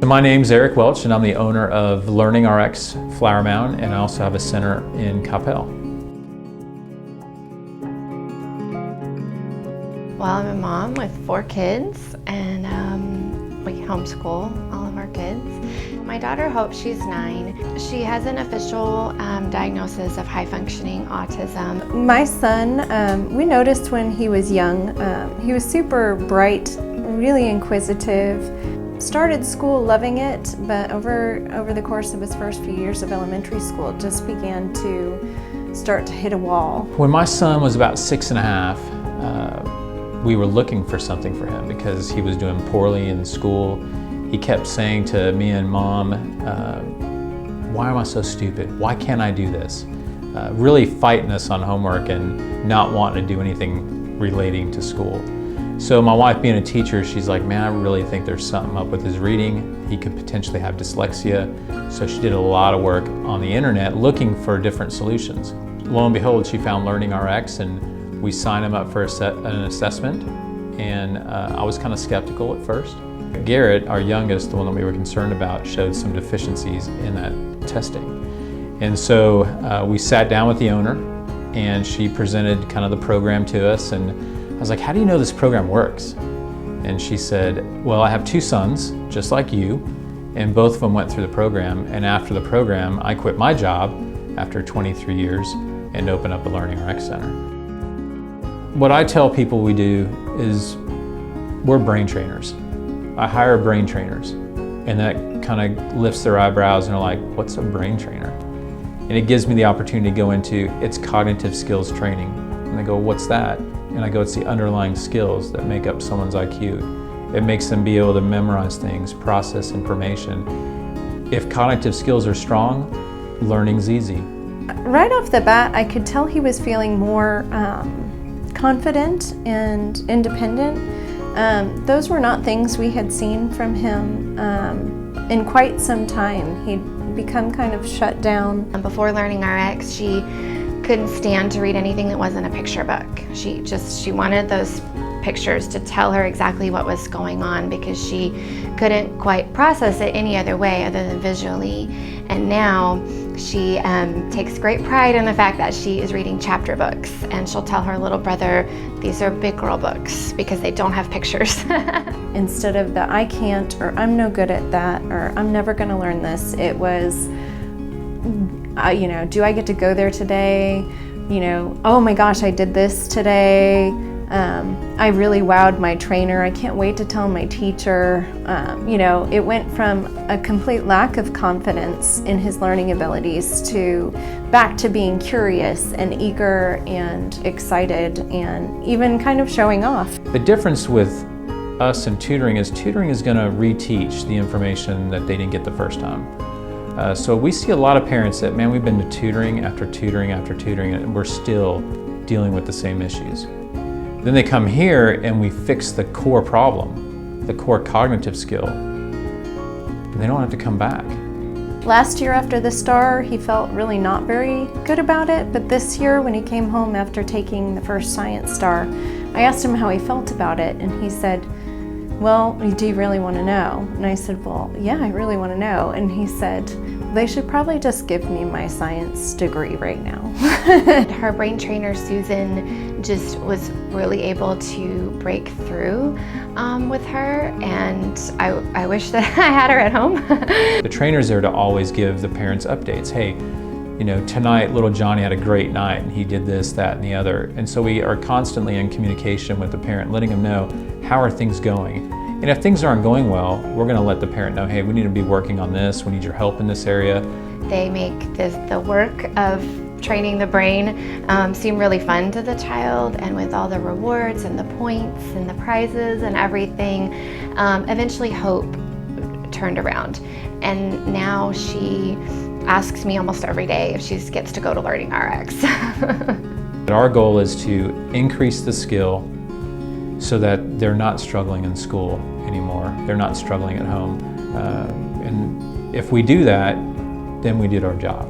My name's Eric Welch, and I'm the owner of LearningRx Flower Mound, and I also have a center in Coppell. Well, I'm a mom with 4 kids, and we homeschool all of our kids. My daughter Hope, she's 9. She has an official diagnosis of high-functioning autism. My son, we noticed when he was young, he was super bright, really inquisitive. Started school loving it, but over the course of his first few years of elementary school, just began to start to hit a wall. When my son was about 6 and a half, we were looking for something for him because he was doing poorly in school. He kept saying to me and Mom, why am I so stupid? Why can't I do this? Really fighting us on homework and not wanting to do anything relating to school. So my wife, being a teacher, she's like, man, I really think there's something up with his reading. He could potentially have dyslexia. So she did a lot of work on the internet looking for different solutions. Lo and behold, she found LearningRx, and we signed him up for an assessment. And I was kind of skeptical at first. Garrett, our youngest, the one that we were concerned about, showed some deficiencies in that testing. And so we sat down with the owner, and she presented kind of the program to us. And I was like, how do you know this program works? And she said, well, I have 2 sons, just like you, and both of them went through the program. And after the program, I quit my job after 23 years and opened up a LearningRx center. What I tell people we do is we're brain trainers. I hire brain trainers, and that kind of lifts their eyebrows and they're like, what's a brain trainer? And it gives me the opportunity to go into, it's cognitive skills training. And they go, what's that? And I go, it's the underlying skills that make up someone's IQ. It makes them be able to memorize things, process information. If cognitive skills are strong, learning's easy. Right off the bat, I could tell he was feeling more confident and independent. Those were not things we had seen from him in quite some time. He'd become kind of shut down. Before LearningRx, she couldn't stand to read anything that wasn't a picture book. She wanted those pictures to tell her exactly what was going on because she couldn't quite process it any other way other than visually. And now she takes great pride in the fact that she is reading chapter books, and she'll tell her little brother, these are big girl books because they don't have pictures. Instead of the I can't, or I'm no good at that, or I'm never gonna learn this, it was, you know, do I get to go there today? You know, oh my gosh, I did this today. I really wowed my trainer. I can't wait to tell my teacher. You know, it went from a complete lack of confidence in his learning abilities to back to being curious and eager and excited and even kind of showing off. The difference with us and tutoring is going to reteach the information that they didn't get the first time. So we see a lot of parents that, man, we've been to tutoring after tutoring after tutoring, and we're still dealing with the same issues. Then they come here and we fix the core problem, the core cognitive skill, and they don't have to come back. Last year after the STAR, he felt really not very good about it, but this year when he came home after taking the first science STAR, I asked him how he felt about it, and he said, well, do you really want to know? And I said, well, yeah, I really want to know. And he said, they should probably just give me my science degree right now. Her brain trainer, Susan, just was really able to break through with her, and I wish that I had her at home. The trainer's there to always give the parents updates. Hey, you know, tonight little Johnny had a great night and he did this, that, and the other. And so we are constantly in communication with the parent, letting them know, how are things going? And if things aren't going well, we're going to let the parent know, hey, we need to be working on this, we need your help in this area. They make the work of training the brain seem really fun to the child, and with all the rewards and the points and the prizes and everything, eventually Hope turned around. And now she asks me almost every day if she gets to go to LearningRx. Our goal is to increase the skill so that they're not struggling in school anymore. They're not struggling at home. And if we do that, then we did our job.